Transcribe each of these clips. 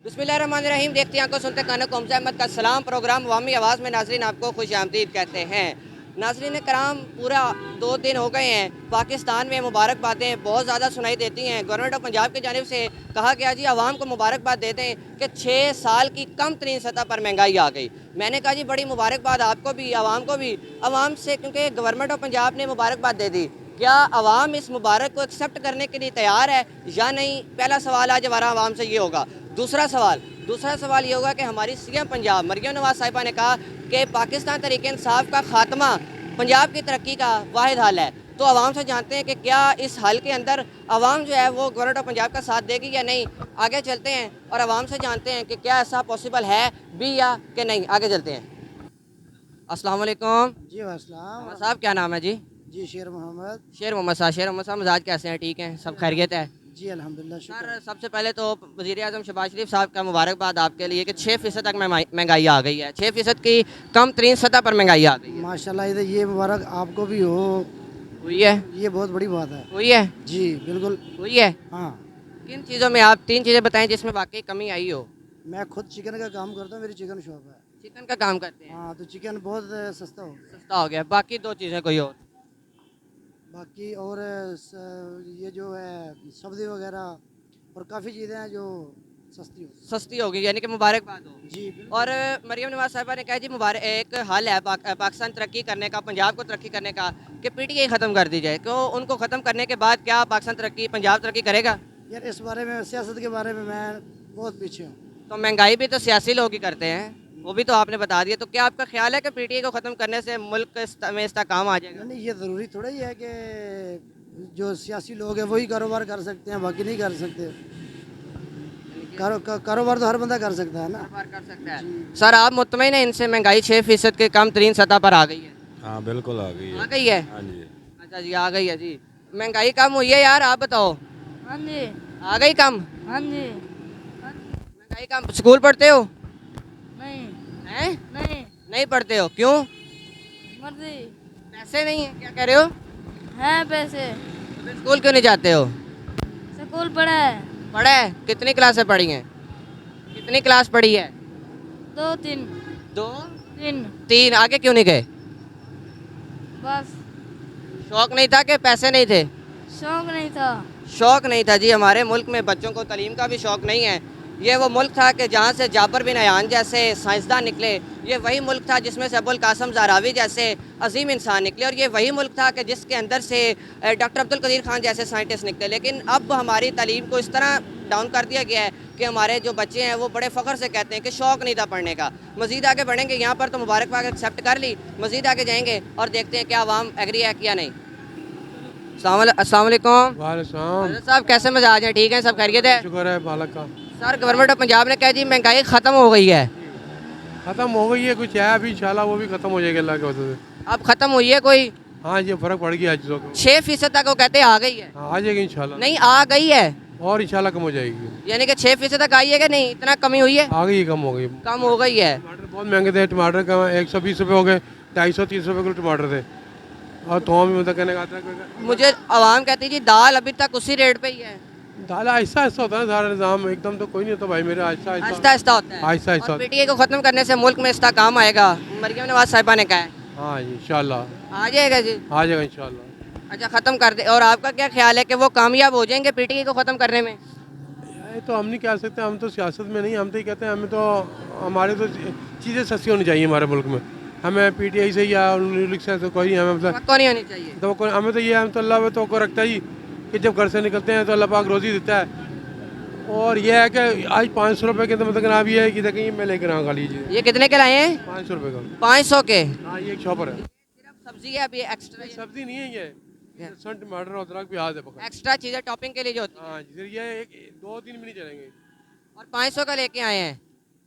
बिस्मिल्लाहिर्रहमानिर्रहीम। देखते हैं, आंखों सुनते कानों को हमजा अहमद का सलाम। प्रोग्राम अवामी आवाज़ में नाज़रीन आपको खुश आमदीद कहते हैं। नाज़रीन कराम, पूरा 2 दिन हो गए हैं, पाकिस्तान में मुबारकबादें बहुत ज़्यादा सुनाई देती हैं। गवर्नमेंट ऑफ पंजाब की जानिब से कहा गया जी आवाम को मुबारकबाद देते हैं कि 6 साल की कम तरीन सतह पर महंगाई आ गई। मैंने कहा जी बड़ी मुबारकबाद आपको भी, आवाम को भी। आवाम से क्योंकि गवर्नमेंट ऑफ पंजाब ने मुबारकबाद दे दी, क्या आवाम इस मुबारक को एक्सेप्ट करने के लिए तैयार है या नहीं? पहला सवाल आज हमारा आवाम से ये होगा। दूसरा सवाल ये होगा कि हमारी सीएम पंजाब मरियम नवाज साहिबा ने कहा कि पाकिस्तान तहरीक इंसाफ का खात्मा पंजाब की तरक्की का वाहिद हल है। तो आवाम से जानते हैं कि क्या इस हल के अंदर आवाम जो है वो गवर्नमेंट ऑफ पंजाब का साथ देगी या नहीं। आगे चलते हैं और आवाम से जानते हैं कि क्या ऐसा पॉसिबल है भी या कि नहीं। आगे चलते हैं। अस्सलाम वालेकुम जी अस्सलाम। मोहम्मद साहब, क्या नाम है जी? जी शेर मोहम्मद। शेर मोहम्मद साहब मिजाज कैसे हैं? ठीक हैं, सब खैरियत है? जी अल्हम्दुलिल्लाह शुक्र। सर, सबसे पहले तो वज़ीर आज़म शहबाज शरीफ साहब का मुबारकबाद आपके लिए कि 6% तक महंगाई आ गई है। 6% की कम तरीन सतह पर महंगाई आ गई है। माशाल्लाह, इधर ये मुबारक आपको भी हो। हुई है? ये बहुत बड़ी बात है। हुई है? जी बिल्कुल। हुई है? हाँ, किन चीज़ों में, आप 3 चीज़ें बताएं जिसमें वाकई कमी आई हो। मैं खुद चिकन का काम करता हूँ, मेरी चिकन शॉप है। चिकन का काम करते हैं, हाँ, तो चिकन बहुत सस्ता हो गया। सस्ता हो गया। बाकी 2 चीज़ें कोई और? बाकी और ये जो है सब्जी वगैरह और काफ़ी चीज़ें हैं जो सस्ती हो। सस्ती हो गई, यानी कि मुबारकबाद हो। जी बिल्कुल। और मरियम नवाज साहिबा ने कहा जी मुबारक, एक हल है पाकिस्तान तरक्की करने का, पंजाब को तरक्की करने का, कि पीटीआई ख़त्म कर दी जाए। क्यों उनको ख़त्म करने के बाद क्या पाकिस्तान तरक्की, पंजाब तरक्की करेगा? यार इस बारे में, सियासत के बारे में मैं बहुत पीछे हूँ। तो महंगाई भी तो सियासी लोग ही करते हैं, वो भी तो आपने बता दिया। तो क्या आपका ख्याल है कि पीटीआई को ख़त्म करने से मुल्क में इस्तेहकाम आ जाएगा? नहीं, ये ज़रूरी थोड़ा ही है कि जो सियासी लोग हैं वही कारोबार कर सकते हैं, बाकी नहीं कर सकते। कारोबार तो हर बंदा कर सकता है ना। कारोबार कर सकता है। सर, आप मुतमईन हैं इनसे? महंगाई 6% के कम तरीन सतह पर आ गई है? हाँ बिल्कुल आ गई है। आ गई है? हाँ जी। अच्छा जी, आ गई है जी। महंगाई कम हुई है यार, आप बताओ। हाँ जी। आ गई कम? हाँ जी। महंगाई कम। स्कूल पढ़ते हो? नहीं। हैं? नहीं। नहीं पढ़ते हो, क्यों? मर्जी पैसे नहीं है? क्या कह रहे हो? है पैसे। तो फिर स्कूल क्यों नहीं जाते हो? स्कूल पढ़ा है। पढ़ा है? कितनी क्लासें पढ़ी हैं? कितनी क्लास पढ़ी है? 2 3 2 3 3। आगे क्यों नहीं गए? बस शौक नहीं था कि पैसे नहीं थे? शौक नहीं था। शौक नहीं था जी। हमारे मुल्क में बच्चों को तालीम का भी शौक नहीं है। ये वो मुल्क था कि जहाँ से जाबर बिन अयान जैसे साइंसदान निकले। ये वही मुल्क था जिसमें से अबुल कासम ज़हरावी जैसे अजीम इंसान निकले। और ये वही मुल्क था कि जिसके अंदर से डॉक्टर अब्दुल कदीर खान जैसे साइंटिस्ट निकले। लेकिन अब हमारी तालीम को इस तरह डाउन कर दिया गया है कि हमारे जो बच्चे हैं वो बड़े फ़ख्र से कहते हैं कि शौक़ नहीं था पढ़ने का। मज़ीद आगे बढ़ेंगे, यहाँ पर तो मुबारकबाद एक्सेप्ट कर ली, मज़ीद आगे जाएंगे और देखते हैं क्या आवाम एग्री है या नहीं। अस्सलाम वालेकुम। वालेकुम। हज़रत साहब, कैसे मिजाज हैं? ठीक हैं, सब खैरियत है? शुक्र है मालिक का। सर, गवर्नमेंट ऑफ पंजाब ने कहा जी महंगाई ख़त्म हो गई है। खत्म हो गई है, कुछ है अभी, इंशाल्लाह वो भी खत्म हो जाएगी अल्लाह के वजह से। अब ख़त्म हुई है कोई? हाँ, ये फर्क पड़ गया चीज़ों को। 6% तक वो कहते हैं आ गई है। हाँ, आ जाएगी इंशाल्लाह। नहीं, आ गई है और इंशाल्लाह कम हो जाएगी। यानी कि 6% तक आई है कि नहीं? इतना कमी हुई है? आ गई, कम हो गई। कम हो गई है। टमाटर बहुत महंगे थे, टमाटर का 120 रुपये हो गए, 250 300 रुपये किलो टमाटर थे। और तो भी मतलब कहने का आता है मुझे आवाम कहती है जी दाल अभी तक उसी रेट पे ही है। दाल आहिस्ता आहिस्ता होता है ना, सारा निज़ाम एकदम तो कोई नहीं होता भाई मेरे, आहिस्ता आहिस्ता आहिस्ता होता है। आहिस्ता आहिस्ता। और पीटीआई को ख़त्म करने से मुल्क में इस्तेहकाम आएगा, मरियम नवाज साहिबा ने कहा है। हाँ जी इंशाल्लाह आ जाएगा जी। आ जाएगा इंशाल्लाह। अच्छा, ख़त्म कर दे। और आपका क्या ख्याल है कि वो कामयाब हो जाएंगे पीटीआई को ख़त्म करने में? ये तो हम नहीं कह सकते, हम तो सियासत में नहीं, हम तो ये कहते हैं हमें तो, हमारे तो चीज़ें सस्ती होनी चाहिए हमारे मुल्क में। हमें पीटीआई से या लीग से तो कोई हमें मतलब पक्का नहीं होनी चाहिए। तो हमें तो ये, हम तो अल्लाह पे तो रखता ही कि जब घर से निकलते हैं तो अल्लाह पाक रोज़ी देता है। और ये है कि आज 500 रुपये के तो मतलब जनाब ये है कि देखें मैं लेकर आऊँ खा लीजिए। ये कितने के लाए हैं? 500 रुपये का। 500 के? हाँ, ये एक शॉपर है। सिर्फ सब्जी है अभी एक्स्ट्रा? सब्जी नहीं है ये, लहसुन टमाटर अदरक प्याज है पका। एक्स्ट्रा चीज़ें टॉपिंग के लिए जो होती है। हाँ जी, ये एक 2 3 भी नहीं चलेंगे। और 500 का लेके आए हैं,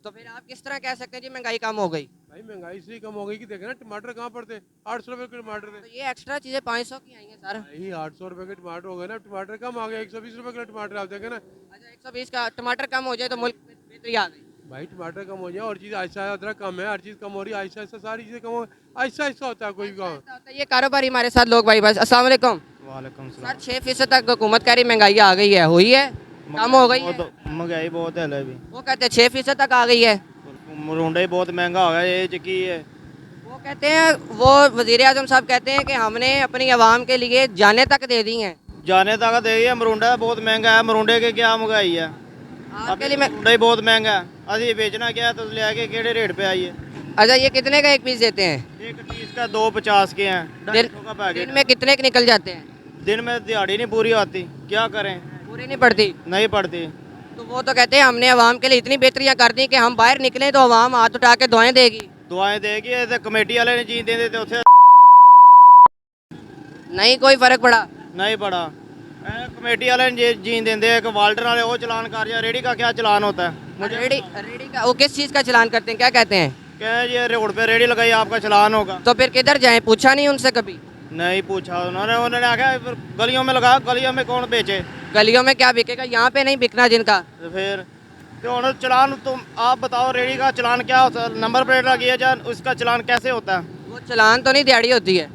तो फिर आप किस तरह कह सकते हैं जी महंगाई कम हो गई? भाई महंगाई इसलिए कम हो गई कि देखे ना टमाटर कहाँ पर थे, 800 रुपये के टमाटर तो थे। ये एक्स्ट्रा चीज़ें 500 की आई हैं सर। भाई 800 रुपये के टमाटर हो गए ना, टमाटर कम आ गया, 120 रुपये किलो टमाटर आप देखें ना। अच्छा, 120 का टमाटर कम हो जाए तो मुल्क में बेहतरी आ गई। भाई टमाटर कम हो जाए और चीज़ आहिस्ता आहिस्ता, अदरक कम है, हर चीज़ कम हो रही है, आहिस्ता आहिस्ता सारी चीज़ें कम हो, आहिस्ता आहिस्ता होता है कोई भी काम। ऐसा होता है, ये कारोबारी हमारे साथ लोग भाई बस। अस्सलाम वालेकुम वालेकुम सर, 6% तक हुकूमत कह रही महंगाई आ गई है, हुई है? कम हो गई है? महंगाई बहुत है अभी। वो कहते हैं 6% तक आ गई है। मरुंडा ही बहुत महंगा हो गया ये की है। वो कहते हैं, वो वज़ीर आज़म साहब कहते हैं कि हमने अपनी आवाम के लिए जाने तक दे दी हैं। जाने तक दे दिया। मरुंडा बहुत महंगा है। मरुंडे के क्या महंगाई है आपके लिए मैं मरुंडा ही बहुत महंगा है। अभी बेचना क्या है तो ले आके केड़े रेट पे आई है। अच्छा, ये कितने का एक पीस देते हैं? एक 30 का 2,50 के हैं। 250 का पैकेट। दिन में कितने के निकल जाते हैं? दिन में दिहाड़ी नहीं पूरी होती, क्या करें, पूरी नहीं पड़ती। नहीं पड़ती। तो वो तो कहते हैं हमने आवाम के लिए इतनी बेहतरियाँ कर दी कि हम बाहर निकले तो आवाम हाथ उठा के दुआएं देगी। दुआएं देगी ते कमेटी वाले ने जीन देंदे ते उत्थे नहीं कोई फर्क पड़ा। नहीं पड़ा। कमेटी वाले ने जीन देंदे। एक वाल्टर वाले वो चलान कर रहे। रेडी का क्या चलान होता है? रेडी रेडी का वो किस चीज़ का चलान करते हैं, क्या कहते हैं? क्या ये रोड पे रेडी लगाई आपका चलान होगा। तो फिर किधर जाएं? पूछा नहीं उनसे कभी? नहीं पूछा उन्होंने आखिया गलियों में लगाया। गलियों में कौन बेचे? गलियों में क्या बिकेगा? यहाँ पे नहीं बिकना जिनका। तो फिर तो उन्होंने चलान तुम आप बताओ रेडी का चलान क्या होता है? नंबर प्लेट लगी है जान, उसका चलान कैसे होता है? वो चलान तो नहीं, दिहाड़ी होती है।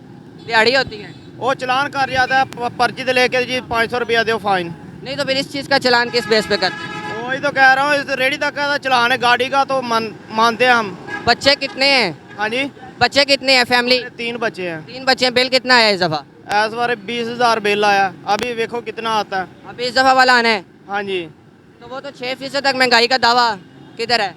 दिहाड़ी होती है। वो चलान कर जाता है पर्ची तो लेके जी 500 रुपया दो फाइन। नहीं तो फिर इस चीज़ का चलान किस बेस पे करते हैं? वही तो कह रहा हूँ, इस रेडी तक का चलान है। गाड़ी का तो मानते हैं हम। बच्चे कितने हैं? हाँ जी, बच्चे कितने हैं? फैमिली 3 बच्चे हैं। 3 बच्चे हैं। बिल कितना है इस दफ़ा? इस बार 20,000 बिल आया। अभी देखो कितना आता है। अभी इस दफ़ा वाला आना है। हाँ जी। तो वो तो 6% तक महंगाई का दावा किधर है?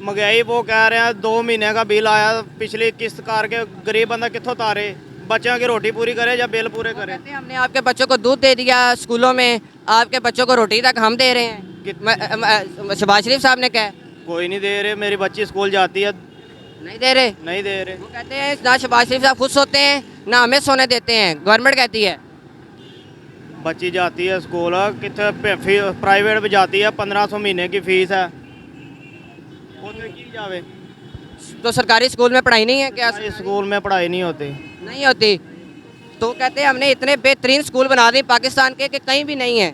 महंगाई वो कह रहे हैं 2 महीने का बिल आया। पिछली किस्त कार के गरीब बंदा कितों तारे? बच्चों की रोटी पूरी करे या बिल पूरे करे? कहते हैं हमने आपके बच्चों को दूध दे दिया स्कूलों में, आपके बच्चों को रोटी तक हम दे रहे हैं। शहबाज शरीफ साहब ने कहा है। कोई नहीं दे रहे। मेरी बच्ची स्कूल जाती है, नहीं दे रहे। नहीं दे रहे। वो कहते हैं ना शहबाज शरीफ साहब खुद सोते हैं ना हमें सोने देते हैं, गवर्नमेंट कहती है। बच्ची जाती है स्कूल, कितने प्राइवेट में जाती है। 1500 महीने की फीस है। उसमें की जावे। तो सरकारी स्कूल में पढ़ाई नहीं है क्या? इस स्कूल में पढ़ाई नहीं होती। नहीं होती। तो कहते हैं हमने इतने बेहतरीन स्कूल बना दिए पाकिस्तान के कि कहीं भी नहीं है।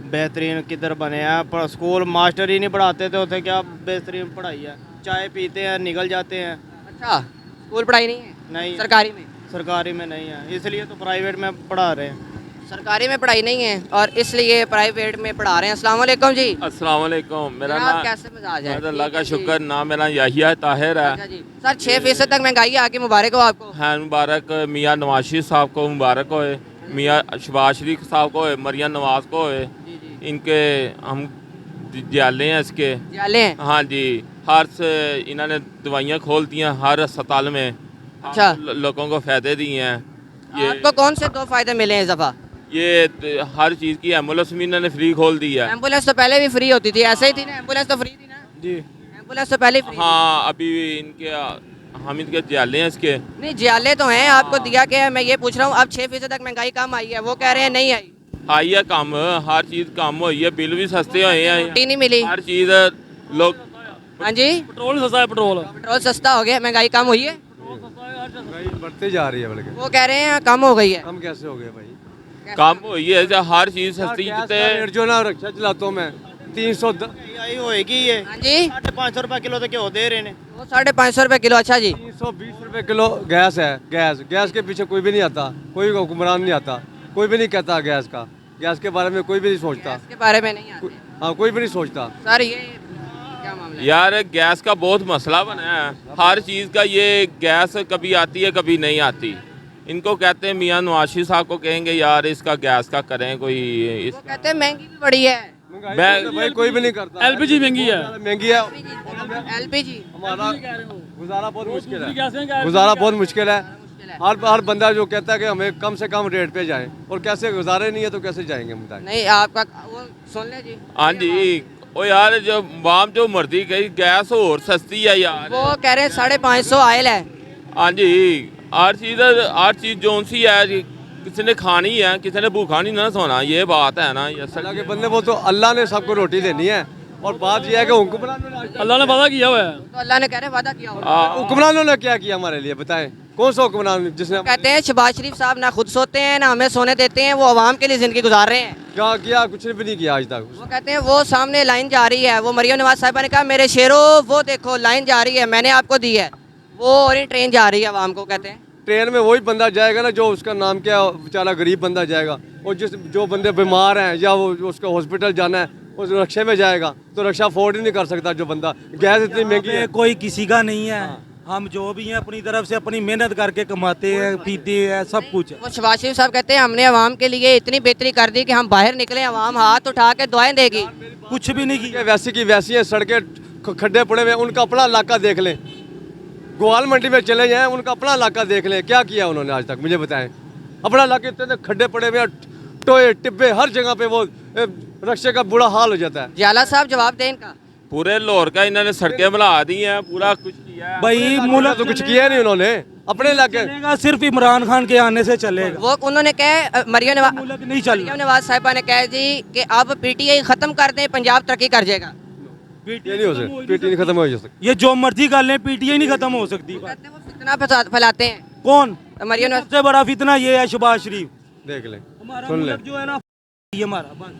बेहतरीन किधर बने हैं? पर स्कूल मास्टर ही नहीं पढ़ाते तो उसे क्या बेहतरीन पढ़ाई है? चाय पीते हैं निकल जाते हैं। अच्छा, स्कूल पढ़ाई नहीं है? नहीं, सरकारी में? सरकारी में नहीं है, इसलिए तो प्राइवेट में पढ़ा रहे हैं। सरकारी में पढ़ाई नहीं है और इसलिए प्राइवेट में पढ़ा रहे हैं। अस्सलाम वालेकुम जी। अस्सलाम वालेकुम। मेरा जनाब नाम कैसे मिजाज है? अल्लाह का शुक्र। नाम मेरा याहिया ताहिर है। अच्छा जी सर, 6% तक महंगाई आके मुबारक हो आपको। हाँ मुबारक। मियाँ नवाज शरीफ साहब को मुबारक होए, मियाँ शहबाज शरीफ साहब को होए, मरियम नवाज को होए। इनके हम जाले हैं इसके। जाले हैं? हाँ जी। हर से इन्होंने दवाइयाँ खोल दी हैं हर अस्पताल में। अच्छा। लोगों को फ़ायदे दिए हैं। आपको कौन से 2 फायदे मिले हैं इस दफ़ा? ये हर चीज़ की एम्बुलेंस भी इन्होंने फ्री खोल दी है। एम्बुलेंस तो पहले भी फ्री होती थी, ऐसे ही थी ना? एम्बुलेंस तो फ्री थी ना जी। एम्बुलेंस तो पहले फ्री हाँ अभी इनके हम इनके जाले हैं इसके। नहीं जियाले तो हैं, आपको दिया क्या है? मैं ये पूछ रहा हूँ अब 6% तक महंगाई कम आई है, वो कह रहे हैं नहीं आई। आई है कम, हर चीज़ कम हुई है। बिल भी सस्ते हुए हैं। रोटी नहीं मिली। हर चीज़ लोग हाँ जी, पेट्रोल सस्ता है। पेट्रोल सस्ता हो गया, महंगाई कम हुई है। बढ़ते जा रही है बल्कि। वो कह रहे हैं कम हो गई है। हम कैसे हो गए भाई? कम हुई है जब हर चीज़ सस्ती जितने जो ना रक्षा चलाता हूँ मैं 300 आई होएगी ये। हाँ जी, 550 रुपये किलो तो क्यों दे रहे हैं? वो 550 रुपये किलो। अच्छा जी, 320 रुपए किलो गैस है। गैस के पीछे कोई भी नहीं आता, कोई हुक्मरान नहीं आता, कोई भी नहीं कहता गैस का। गैस के बारे में कोई भी नहीं सोचता। इसके बारे में नहीं आते हाँ, कोई भी नहीं सोचता। सर। ये क्या मामला है? यार गैस का बहुत मसला बना है। हर चीज़ का ये गैस कभी आती है कभी नहीं आती। इनको कहते हैं मियाँ नवाज शरीफ साहब को कहेंगे यार इसका गैस का करें कोई वो कहते हैं महंगी भी बड़ी है। भाई कोई भी नहीं करता। एलपीजी महंगी है। महंगी है। एलपीजी हमारा गुजारा बहुत मुश्किल है। गुजारा बहुत मुश्किल है। हर बंदा जो कहता है कि हमें कम से कम रेट पे जाएं, और कैसे गुजारे नहीं है तो कैसे जाएंगे हम बताएं? नहीं आपका वो सुन ले जी। हाँ जी। ओ यार जो वाम जो मर्जी गई गैस और सस्ती है यार। वो कह रहे हैं 550 ऑयल है। हाँ जी। हर चीज़ जोन सी है जी, किसी ने खानी है, किसी ने भूखा नहीं ना सोना। ये बात है ना। ये अल्लाह के बंदे, वो तो अल्लाह ने सबको रोटी देनी है, और बात यह है कि हुक्मरानों अल्लाह ने वादा किया हुआ है। तो अल्लाह ने कह रहे हैं वादा किया होगा। हुक्मरानों ने क्या किया हमारे लिए बताएं? कौन सा हुक्मरान जिसने कहते हैं शहबाज शरीफ साहब ना खुद सोते हैं ना हमें सोने देते हैं, वो आवाम के लिए जिंदगी गुजार रहे हैं। क्या किया? कुछ भी नहीं किया आज तक। वो कहते हैं वो सामने लाइन जा रही है, वो मरियम नवाज साहिबा ने कहा मेरे शेरों वो देखो लाइन जा रही है, मैंने आपको दी है। वो और ट्रेन जा रही है आवाम को कहते हैं। ट्रेन में वही बंदा जाएगा ना जो उसका नाम क्या है, बेचारा गरीब बंदा जाएगा। और जो बंदे बीमार हैं या वो उसको हॉस्पिटल जाना है उस रक्शे में जाएगा, तो रक्षा अफोर्ड ही नहीं कर सकता जो बंदा। गैस इतनी महंगी है। कोई किसी का नहीं है, हम जो भी हैं अपनी तरफ से अपनी मेहनत करके कमाते हैं, पीते हैं, सब कुछ। वो शहबाज शरीफ साहब कहते हैं हमने अवाम के लिए इतनी बेहतरी कर दी कि हम बाहर निकले, अवाम हाथ उठा के दुआएं देगी। कुछ भी नहीं किया। वैसी की वैसी हैं, सड़कें खड्डे पड़े हुए, उनका अपना इलाका देख लें। ग्वाल मंडी में चले जाएं, उनका अपना इलाका देख लें, क्या किया उन्होंने आज तक, मुझे बताएं। अपना इलाके इतने खड्डे पड़े हुए, टोए टिब्बे हर जगह पे, वो रक्शे का बुरा हाल हो जाता है। जाला साहब जवाब दें इनका। पूरे लाहौर का इन्होंने सड़कें बना दी हैं, पूरा कुछ किया है। भाई मुल्क तो कुछ किया नहीं उन्होंने अपने इलाके। चलेगा सिर्फ इमरान खान के आने से चलेगा। वो उन्होंने कहा मरियम मुल्क नहीं चल मरियम नवाज साहिबा ने कहा जी कि अब पीटीआई खत्म कर दें, पंजाब तरक्की कर जाएगा। ये नहीं हो सकता, पीटी नहीं खत्म हो सकती। ये जो मर्जी कर लें, पीटीआई नहीं खत्म हो सकती। कहते हैं वो फितना फैलाते हैं। कौन? मरियम नवाज सबसे बड़ा फितना ये है शहबाज शरीफ। देख लें, हमारा सुन लें। मुल्क जो है ना, ये हमारा बस।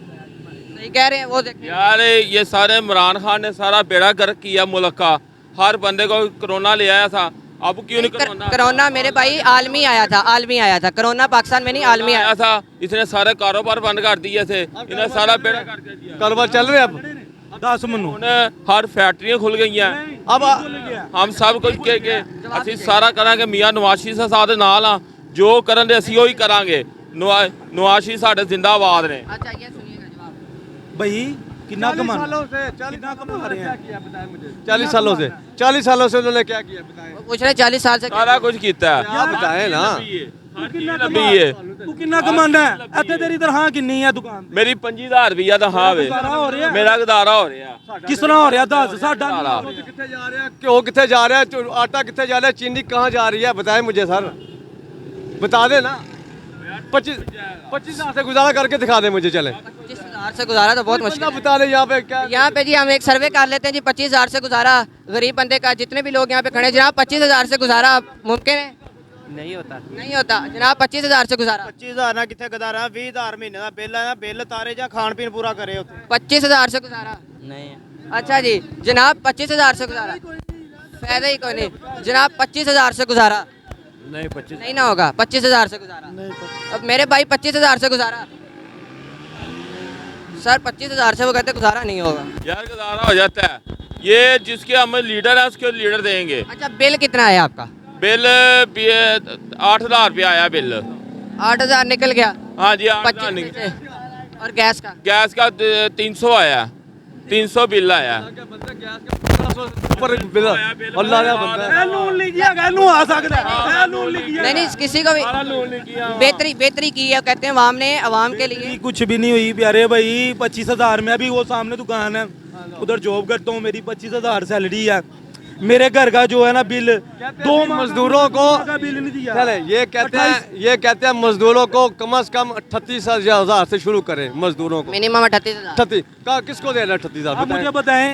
सही कह रहे हैं वो देखें। यार ये सारे इमरान खान ने सारा बेड़ा गर्क किया मुल्क का। हर बंदे को कोरोना ले आया था, अब क्यों नहीं कोरोना? कोरोना मेरे भाई आलमी आया था, आलमी आया था। कोरोना पाकिस्तान में नहीं, आलमी आया आया था। इसने सारे कारोबार बंद कर दिए थे, इन्हें सारा बेड़ा करके दिया। कारोबार चल रहे अब 10 मनु उन्हें हर फैक्ट्रियां खुल गई हैं। अब हम सब कुछ के ਅਸੀਂ ਸਾਰਾ ਕਰਾਂਗੇ। ਮੀਆਂ ਨਵਾਜ਼ ਸ਼ਰੀਫ ਸਾਹਿਬ ਦੇ ਨਾਲ ਆ, ਜੋ ਕਰਨ ਦੇ ਅਸੀਂ ਉਹੀ ਕਰਾਂਗੇ। ਨਵਾਜ਼ ਸ਼ਰੀਫ ਸਾਡੇ ਜ਼ਿੰਦਾਬਾਦ ਨੇ। अच्छा ये सुनिएगा जवाब। भाई कितना कमा 40 सालों से 40 सालों से उन्होंने क्या किया बताएं। वो पूछ रहे 40 साल से ਸਾਰਾ ਕੁਝ ਕੀਤਾ ਹੈ। आप बताएं ना। ਨਬੀ ਹੈ। ਤੂੰ ਕਿੰਨਾ ਕਮਾਉਂਦਾ ਹੈ? ਇੱਥੇ ਤੇਰੀ ਤਨਖਾਹ ਕਿੰਨੀ ਹੈ ਦੁਕਾਨ ਤੇ? ਮੇਰੀ 25000 ਰੁਪਈਆ ਤਾਂ ਹਾਂ ਵੇ, ਗੁਜ਼ਾਰਾ ਹੋ ਰਿਹਾ? ਮੇਰਾ ਗੁਜ਼ਾਰਾ ਹੋ ਰਿਹਾ। ਕਿਸ ਤਰ੍ਹਾਂ ਹੋ ਰਿਹਾ ਦੱਸ। ਸਾਡਾ कितने जा रहे हैं, क्यों कितने जा रहे हैं, आटा कितने जा रहा है, चीनी कहाँ जा रही है, बताएं मुझे सर, बता दें ना। 25,000 से गुजारा करके दिखा दें मुझे। चले 25,000 से गुजारा तो बहुत मुश्किल है। बता दें यहाँ पे क्या। यहाँ पे जी हम एक सर्वे कर लेते हैं जी। 25,000 से गुजारा गरीब बंदे का, जितने भी लोग यहाँ पे खड़े हैं जनाब, 25,000 से गुजारा मुमकिन है? ਨਹੀਂ ਹੁੰਦਾ। नहीं होता जनाब। 25,000 से गुजारा 25000 ਨਾਲ ਕਿੱਥੇ ਗੁਜ਼ਾਰਾ? 20000 ਮਹੀਨੇ ਦਾ ਬਿੱਲ ਆ, ਬਿੱਲ ਤਾਰੇ ਜਾਂ ਖਾਣ ਪੀਣ ਪੂਰਾ ਕਰੇ ਉੱਥੇ। 25,000 से गुजारा ਨਹੀਂ अच्छा जी जनाब 25,000 से गुजारा फायदा ही कोई नहीं जनाब। 25,000 से गुजारा ਨਹੀਂ 25 नहीं ना होगा। 25,000 से गुजारा। अब मेरे भाई 25,000 से गुजारा सर, 25,000 से वो कहते गुजारा नहीं होगा। यार गुजारा हो जाता है। ये जिसके हम लीडर है उसके लीडर देंगे। अच्छा बिल कितना है आपका? बिल 8,000 रुपया आया बिल। 8,000 निकल गया। हाँ जी 25 8,000 में से। और गैस का गैस का 300 आया, 300 बिल आया। अल्लाह का बंदा है। लून लिखिया कहनू आ सकता है। लून लिखिया नहीं नहीं किसी को भी बेहतरी की है कहते हैं अवाम ने, अवाम के लिए कुछ भी नहीं हुई प्यारे भाई। 25,000 में अभी वो सामने दुकान है, उधर जॉब करता हूँ, मेरी 25,000 सैलरी है। मेरे घर का जो है ना बिल 2 मजदूरों को बिल नहीं दिया। चले ये कहते हैं मजदूरों को कम से कम 38,000 से शुरू करें मजदूरों को। मिनिमम 38,000। 38 किसको देना है 38,000? आप मुझे बताएं,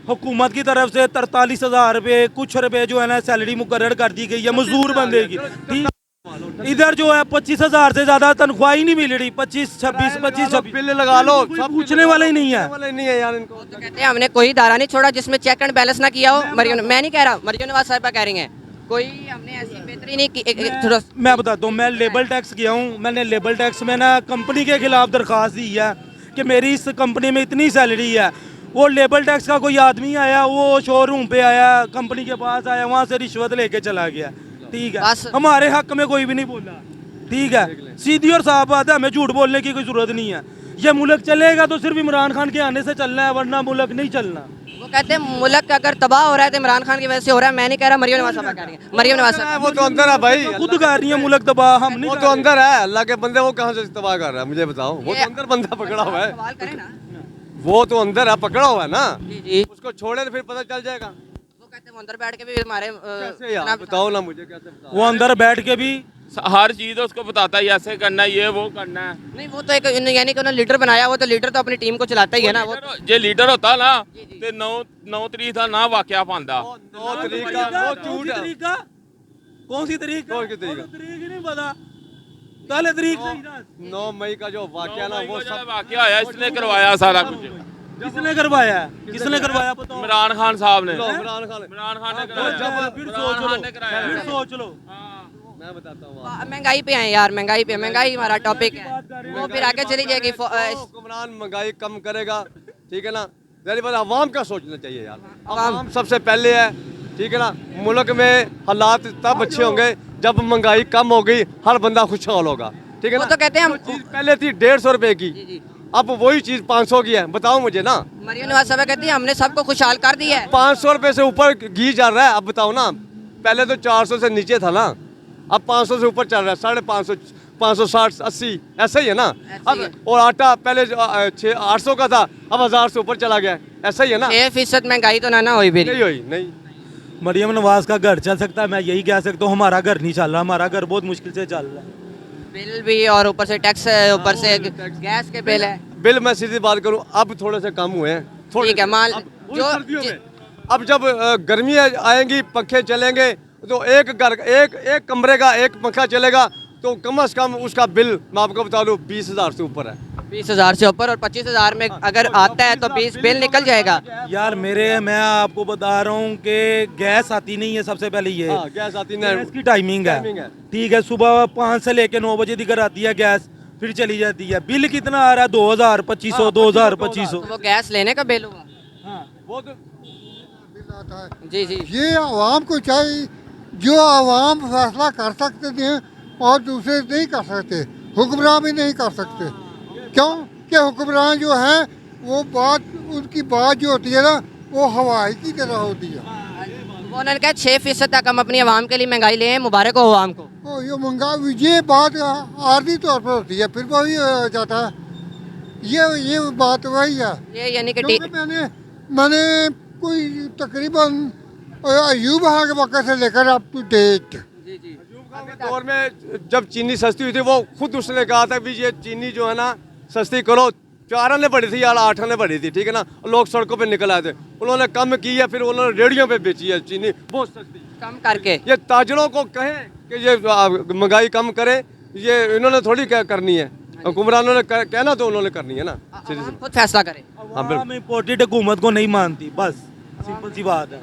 हुकूमत की तरफ से 43,000 रुपये कुछ रुपए जो है ना सैलरी मुकर्रर कर दी गई है मजदूर बंदे की। ठीक, इधर जो है 25,000 से ज्यादा तनख्वाह ही नहीं मिल रही। 25-26 बिल लगा लो, सब पूछने वाला ही नहीं है। वाले नहीं है यार इनको। तो कहते हैं हमने कोई इदारा नहीं छोड़ा जिसमें चेक एंड बैलेंस ना किया हो। मरियम मैं नहीं कह रहा, मरियम नवाज साहिबा कह रही हैं कोई हमने ऐसी बेहतरी नहीं की। मैं बताता हूँ, मैं लेबर टैक्स किया हूँ। मैंने लेबर टैक्स में ना कंपनी के खिलाफ दरख्वास्त दी है कि मेरी इस कंपनी में इतनी सैलरी है। वो लेबर टैक्स का कोई आदमी आया, वो शोरूम पे आया, कंपनी के पास आया, वहाँ से रिश्वत लेके चला गया। ठीक है, बस। हमारे हक में कोई भी नहीं बोला। ठीक है, सीधी और साफ बात है, हमें झूठ बोलने की कोई जरूरत नहीं है। ये मुल्क चलेगा तो सिर्फ इमरान खान के आने से चलना है, वरना मुल्क नहीं चलना। वो कहते हैं मुल्क अगर तबाह हो रहा है तो इमरान खान की वजह से हो रहा है। मैं नहीं कह रहा, मरियम नवाज साहिबा कह रही हैं। मरियम नवाज साहिबा वो तो अंदर है भाई, खुद कह रही है मुल्क तबाह, हम नहीं वो कह तो रहे। अंदर है। अल्लाह के बंदे वो कहाँ से तबाह कर रहा है मुझे बताओ। वो ये- तो अंदर बंदा पकड़ा हुआ है, सवाल करें ना। वो तो अंदर है, पकड़ा हुआ है ना। जी जी उसको छोड़े तो फिर पता चल जाएगा। वो कहते हैं वो अंदर बैठ के भी हमारे कैसे यार बताओ ना मुझे, कैसे बताओ। वो अंदर बैठ के भी हर चीज उसको बताता है, ऐसे करना है, ये वो करना है। नहीं वो तो एक यानी कि उन्होंने लीडर बनाया। वो तो लीडर तो अपनी टीम को चलाता ही है ना। वो जे लीडर होता ना ते 9 तरीक का ना वाकया पांदा। 9 तरीक का वो झूठ है। कौन सी तरीक? कौन सी तरीक? तरीक ही नहीं पता। पहले तरीक 9 मई का जो वाकया ना वो सब वाकया आया, इसने करवाया सारा कुछ। किसने करवाया? किसने करवाया बताओ। इमरान खान साहब ने। इमरान खान इमरान खान ने फिर कराया। फिर इमरान सोच खान लो, ने कराया। फिर सोच लो। हाँ। मैं बताता हूँ महंगाई पे आए यार, महंगाई हमारा टॉपिक है, वो फिर आगे चली जाएगी। हुक्मरान महंगाई कम करेगा, ठीक है ना। पहली बात आवाम का सोचना चाहिए यार, आवाम सबसे पहले है, ठीक है ना। मुल्क में हालात तब अच्छे होंगे जब महंगाई कम होगी, हर बंदा खुशहाल होगा, ठीक है वो ना। तो कहते हैं हम जो चीज़ पहले थी 150 रुपए की, अब वही चीज़ 500 की है, बताओ मुझे ना। मरियम नवाज साहब कहती है हमने सबको खुशहाल कर दिया है। 500 रुपए से ऊपर घी चल रहा है, अब बताओ ना। पहले तो 400 से नीचे था ना, अब 500 से ऊपर चल रहा है, 550, 560, 80 ऐसा ही है ना। अब और आटा पहले 800 का था, अब 1000 से ऊपर चला गया, ऐसा ही है ना। 6% महंगाई तो ना हुई भी नहीं हुई, नहीं। मरियम नवाज का घर चल सकता है, मैं यही कह सकता हूँ। हमारा घर नहीं चल रहा, हमारा घर बहुत मुश्किल से चल रहा है। बिल भी और ऊपर से टैक्स, ऊपर से गैस के बिल है। बिल मैं सीधी बात करूं, अब थोड़े से कम हुए हैं, थोड़े ठीक है, मान अब जो सर्दियों में, अब जब गर्मी आएंगी, पंखे चलेंगे, तो एक कमरे का एक पंखा चलेगा तो कम से कम उसका बिल मैं आपको बता दूं 20,000 से ऊपर है। 20,000 से ऊपर, और 25,000 में अगर आता है तो 20 बिल निकल जाएगा। यार मैं आपको बता रहा हूँ कि गैस आती नहीं है, सबसे पहले ये हाँ, गैस आती नहीं, गैस की टाइमिंग है, ठीक है। सुबह 5 से लेके 9 बजे तक आती है गैस, फिर चली जाती है। बिल कितना आ रहा है? 2,000, 2,500, 2,000, 2,500। तो वो गैस लेने का बिल हुआ। वो तो जी जी, ये आवाम को चाहिए, जो आवाम फैसला कर सकते थे और दूसरे नहीं कर सकते, हुक्मरान भी नहीं कर सकते। क्यों कि हुक्मरान जो है वो बात, उनकी बात जो होती है ना, वो हवाई की तरह होती है। वो उन्होंने कहा 6% तक हम अपनी आवाम के लिए महंगाई ले आए, मुबारक हो आवाम को। तो ये महंगा, ये बात आर्जी तौर पर होती है, फिर वही हो जाता है। ये बात वही है। ये यानी कि क्योंकि मैंने कोई तकरीबन अयूब खान के वक्त से लेकर अप टू डेट, दौर में जब चीनी सस्ती हुई थी, वो खुद उसने कहा था भी ये चीनी जो है ना सस्ती करो। 4 आने बढ़ी थी या 8 आने बढ़ी थी, ठीक है ना। लोग सड़कों पे निकल आए थे, उन्होंने कम की है, फिर उन्होंने रेडियो पे बेची है चीनी बहुत सस्ती कम करके। ये ताजरों को कहें कि ये महंगाई कम करे, ये इन्होंने थोड़ी करनी है, हुक्मरानों ने कहना तो उन्होंने करनी है ना। आवाम खुद फैसला करे। हम इम्पोर्टेड हुकूमत को नहीं मानती, बस सिंपल सी बात है।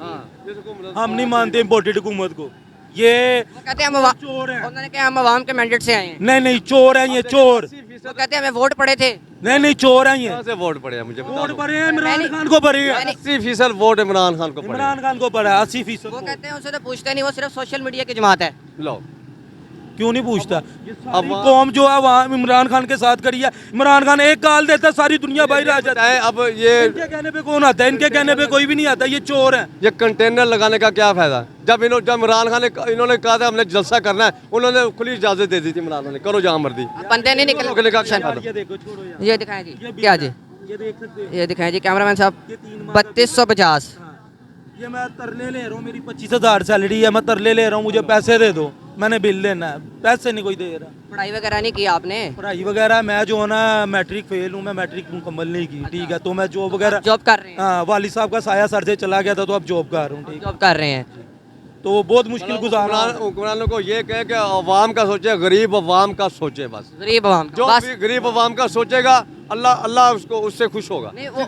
हम नहीं मानते इम्पोर्टेड हुकूमत को। ये वो कहते हैं हम चोर हैं। उन्होंने कहा हम आवाम के मैंडेट से आए हैं। नहीं, चोर हैं ये, चोर। वो कहते हैं हमें वोट पड़े थे। नहीं, चोर हैं ये। कहाँ से वोट पड़े हैं मुझे बता वोट दो। पड़े हैं इमरान खान को, पड़े हैं 80% वोट इमरान खान को पड़े। इमरान खान को पड़ा है 80%। वो कहते हैं उनसे तो पूछते नहीं, वो सिर्फ सोशल मीडिया की जमात है। लो क्यों नहीं पूछता? अब कौम जो है वहाँ इमरान खान के साथ करी है। इमरान खान एक गाल देता है, सारी दुनिया बाहर आ जाता है। अब ये इनके कहने पे कौन आता है? इनके कहने पे कोई भी नहीं आता। ये चोर है। ये कंटेनर लगाने का क्या फायदा? जब इमरान खान ने इन्होंने कहा था हमने जलसा करना है, उन्होंने खुली इजाजत दे दी थी इमरान खान ने, करो जहाँ मर्जी। बंदे नहीं निकले। रोकने का क्या यार फायदा? ये देखो, छोड़ो यार। ये दिखाएं जी, क्या जी, ये देख सकते हैं। ये दिखाएं जी कैमरामैन साहब। ये 3 माह 3250। ये मैं तरले ले रहा हूँ, मेरी 25,000 सैलरी है, मैं तरले ले रहा हूँ, मुझे पैसे दे दो, मैंने बिल लेना है, पैसे नहीं कोई दे रहा। पढ़ाई वगैरह नहीं की आपने? पढ़ाई वगैरह मैं जो है ना मैट्रिक फेल हूँ, मैं मैट्रिक मुकम्मल नहीं की, ठीक है। तो मैं जॉब वगैरह जॉब कर रहे हैं? हाँ, वालिद साहब का साया सर से चला गया था, तो अब जॉब कर रहा हूँ, ठीक है। जॉब कर रहे हैं। तो बहुत मुश्किल गुजारा। हुक्मरानों को ये कहे कि अवाम का सोचे, गरीब अवाम का सोचे बस। गरीब आवाम जो बस। भी गरीब अवाम का सोचेगा, अल्लाह उसको उससे खुश होगा। नहीं, वो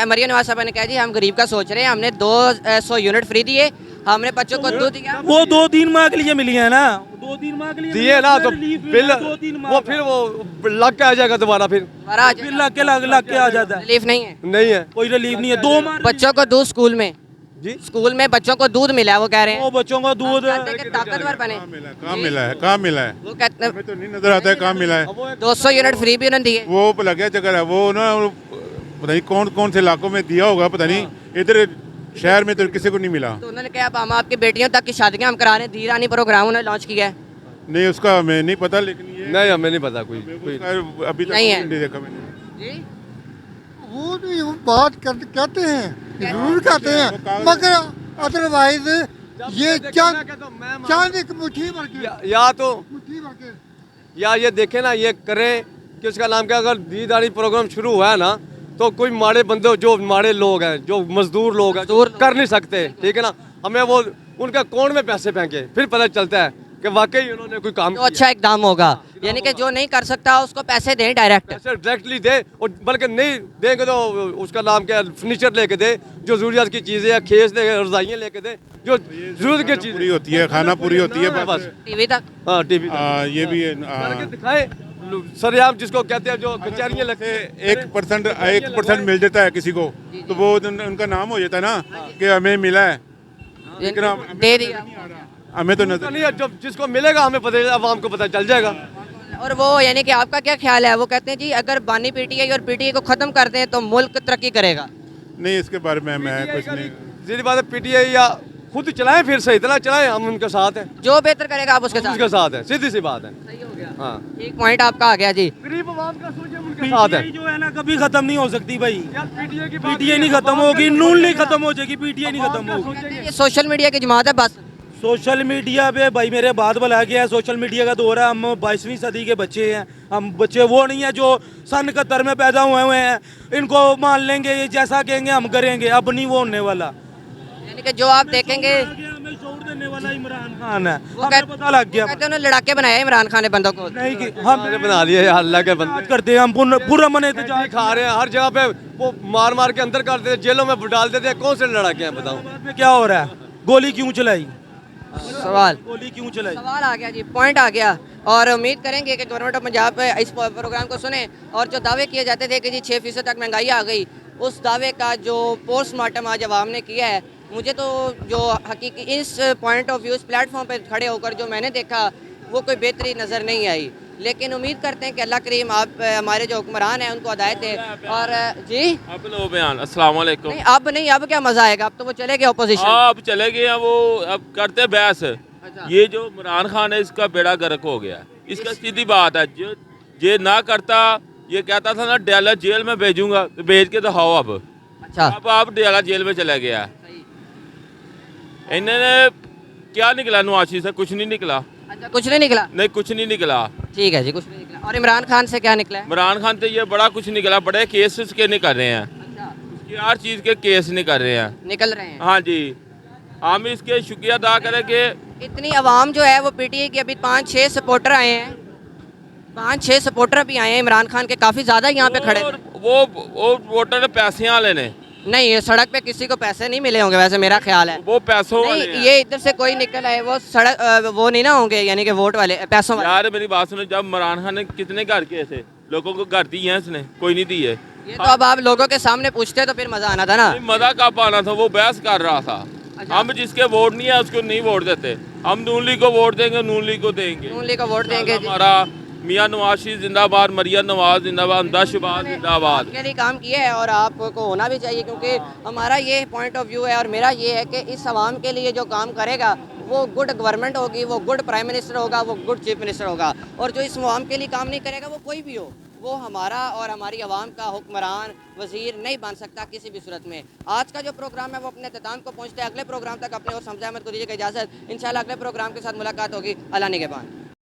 मरियम नवाज साहब ने कहा जी हम गरीब का सोच रहे हैं, हमने 200 यूनिट फ्री दिए, हमने बच्चों को दूध दिया। वो 2-3 माह के लिए मिली है ना, 2-3 माह के लिए दिए ना तो बिल 2-3 माह वो फिर वो लग के आ जाएगा दोबारा, फिर फिर लग के आ जाता है। रिलीफ नहीं है, नहीं है कोई रिलीफ नहीं है। 2 माह बच्चों को दूध स्कूल में जी। स्कूल में बच्चों को दूध मिला है, वो कह रहे हैं। वो बच्चों का दूध चाहते हैं कि ताकतवर बने। कहाँ मिला है वो कहते हैं हमें तो नहीं नजर आता है कहाँ मिला है। 200 यूनिट फ्री भी उन्होंने दिए। वो लगे चक्कर है, वो ना पता नहीं कौन कौन से इलाकों में दिया होगा, पता नहीं, इधर शहर में तो किसी को नहीं मिला। तो उन्होंने कहा अब हम आपकी बेटियों तक की शादियां हम करा रहे हैं, धीरानी प्रोग्राम उन्होंने लॉन्च किया है। नहीं उसका हमें नहीं पता, लेकिन ये नहीं हमें नहीं पता कोई उसका अभी तक नहीं है। नहीं देखा मैंने। जी वो तो ये बात कहते हैं, जरूर कहते हैं, मगर अदरवाइज ये चांद एक मुट्ठी भर के, या तो मुट्ठी भर के। या ये देखें ना, ये करें कि उसका नाम क्या, अगर दीदारी प्रोग्राम शुरू हुआ है ना, तो कोई माड़े बंदे, जो माड़े लोग हैं, जो मजदूर लोग हैं, जो कर नहीं सकते, ठीक है ना, हमें वो उनका कौन में पैसे फेंके, फिर पता चलता है कि वाकई उन्होंने कोई काम तो अच्छा इकदाम होगा, यानी कि जो नहीं कर सकता उसको पैसे दें डायरेक्ट। पैसे डायरेक्टली दे, और बल्कि नहीं देंगे तो उसका नाम क्या है, फर्नीचर लेके दे, जो ज़रूरियात की चीज़ें हैं, खेस दे, रजाइयाँ लेके दे, जो जरूरत की चीज़ पूरी होती है, खाना पूरी होती है बस। टीवी तक हाँ टीवी ये भी दिखाए सरेआम जिसको कहते हैं, जो कचहरियाँ लगते हैं। 1% मिल जाता है किसी को तो वो उनका नाम हो जाता है ना कि हमें मिला है, लेकिन दे दिया। हमें तो नजर नहीं है, जब जिसको मिलेगा हमें पता, आवाम को पता चल जाएगा। और वो यानी कि आपका क्या ख्याल है, वो कहते हैं जी अगर बानी पीटीआई और पीटीआई को ख़त्म कर दें तो मुल्क तरक्की करेगा। नहीं, इसके बारे में मैं कुछ नहीं। सीधी बात है, पीटीआई या खुद चलाएं, फिर सही तरह चलाएं, हम उनके साथ हैं, जो बेहतर करेगा आप उसके साथ है, सीधी सी बात है। सही हो गया। हाँ, एक पॉइंट आपका आ गया जी। गरीब आवाम का सोचे उनके साथ है। पीटीआई जो है ना कभी खत्म नहीं हो सकती भाई। पीटीआई की पीटीआई नहीं खत्म होगी, नून नहीं खत्म हो जाएगी, पीटीआई नहीं खत्म होगी। ये सोशल मीडिया की जमात है बस। सोशल मीडिया पे भाई मेरे बात बुला गया है, सोशल मीडिया का दौर है, हम 22वीं सदी के बच्चे हैं, हम बच्चे वो नहीं है जो सन 71 में पैदा हुए हैं, इनको मान लेंगे, ये जैसा कहेंगे हम करेंगे, अब नहीं वो होने वाला। यानी कि जो आप देखेंगे हमें छोड़ देने वाला इमरान खान है, वो हमें पता लग गया। कहते हैं उन्होंने लड़ाके बनाए इमरान खान ने बंदों को। नहीं कि हम बना लिए यार, अल्लाह के बंदे करते हैं, हम पूरा मन एहतजाज खा रहे हैं हर जगह पे, वो मार मार के अंदर कर देते, जेलों में डाल देते हैं। कौन से लड़ाके हैं बताओ? में क्या हो रहा है, गोली क्यों चलाई, सवाल गोली क्यों चलाई? सवाल आ गया जी, पॉइंट आ गया। और उम्मीद करेंगे कि गवर्नमेंट ऑफ पंजाब इस प्रोग्राम को सुने और जो दावे किए जाते थे कि जी 6% तक महंगाई आ गई, उस दावे का जो पोस्टमार्टम आज अवाम ने किया है, मुझे तो जो हकीकी इस पॉइंट ऑफ व्यू इस प्लेटफॉर्म पे खड़े होकर जो मैंने देखा वो कोई बेहतरी नज़र नहीं आई। लेकिन उम्मीद करते हैं कि अल्लाह करीम आप हमारे जो हुक्मरान हैं उनको हदायत दे। और जी अब लो बयान, अस्सलाम वालेकुम। नहीं अब नहीं, अब क्या मज़ा आएगा, अब तो वो चले गए ऑपोजिशन। अब चले गए हैं वो, अब करते बहस। ये जो इमरान खान है इसका बेड़ा गर्क हो गया, इसका सीधी बात है। जो ये ना करता, ये कहता था ना डेला जेल में भेजूंगा, तो भेज के दिखाओ अब। अच्छा, अब आप डेला जेल में चला गया। इन्होंने क्या निकला नवाशी से? कुछ नहीं निकला। अच्छा कुछ नहीं निकला। नहीं कुछ नहीं निकला। ठीक है जी, कुछ नहीं निकला। और इमरान खान से क्या निकला है? इमरान खान से ये बड़ा कुछ निकला, बड़े केस उसके नहीं कर रहे हैं, अच्छा, उसकी हर चीज़ के केस नहीं कर रहे हैं। निकल रहे हैं। हाँ जी, हम इसके शुक्रिया अदा करें कि इतनी आवाम जो है वो पीटीआई की, अभी 5-6 सपोर्टर आए हैं, 5-6 सपोर्टर भी आए हैं इमरान खान के, काफ़ी ज़्यादा यहाँ पे खड़े। वो वोटर पैसे वाले ने। नहीं, ये सड़क पे किसी को पैसे नहीं मिले होंगे वैसे, मेरा ख्याल है। वो पैसों वाले नहीं, हैं। ये इधर से कोई निकल आए, वो सड़क वो नहीं ना होंगे, यानी कि वोट वाले, पैसों वाले। यार मेरी बात सुनो, जब इमरान खान ने कितने घर किए थे, लोगों को घर दिए हैं इसने? कोई नहीं दिए। ये तो अब आप लोगों के सामने पूछते तो फिर मजा आना था ना। मजा कब आना था, वो बहस कर रहा था। हम जिसके वोट नहीं है उसको नहीं वोट देते, हम नून लीग को वोट देंगे, नून लीग को देंगे, नून लीग को वोट देंगे। हमारा मियां नवाज शरीफ जिंदाबाद, मरियम नवाज जिंदाबाद, हमदा शहबाज जिंदाबाद। के लिए काम किया है और आपको होना भी चाहिए, क्योंकि हमारा ये पॉइंट ऑफ व्यू है और मेरा ये है कि इस आवाम के लिए जो काम करेगा वो गुड गवर्नमेंट होगी, वो गुड प्राइम मिनिस्टर होगा, वो गुड चीफ मिनिस्टर होगा। और जो इस आवाम के लिए काम नहीं करेगा वो कोई भी हो, वो हमारा और हमारी आवाम का हुक्मरान वज़ीर नहीं बन सकता किसी भी सूरत में। आज का जो प्रोग्राम है वो अपने इख्तिताम को पहुँचते हैं। अगले प्रोग्राम तक अपने और समझा अहमद को दीजिएगा इजाज़त। इंशाल्लाह अगले प्रोग्राम के साथ मुलाकात होगी। अल्लाह निगहबान।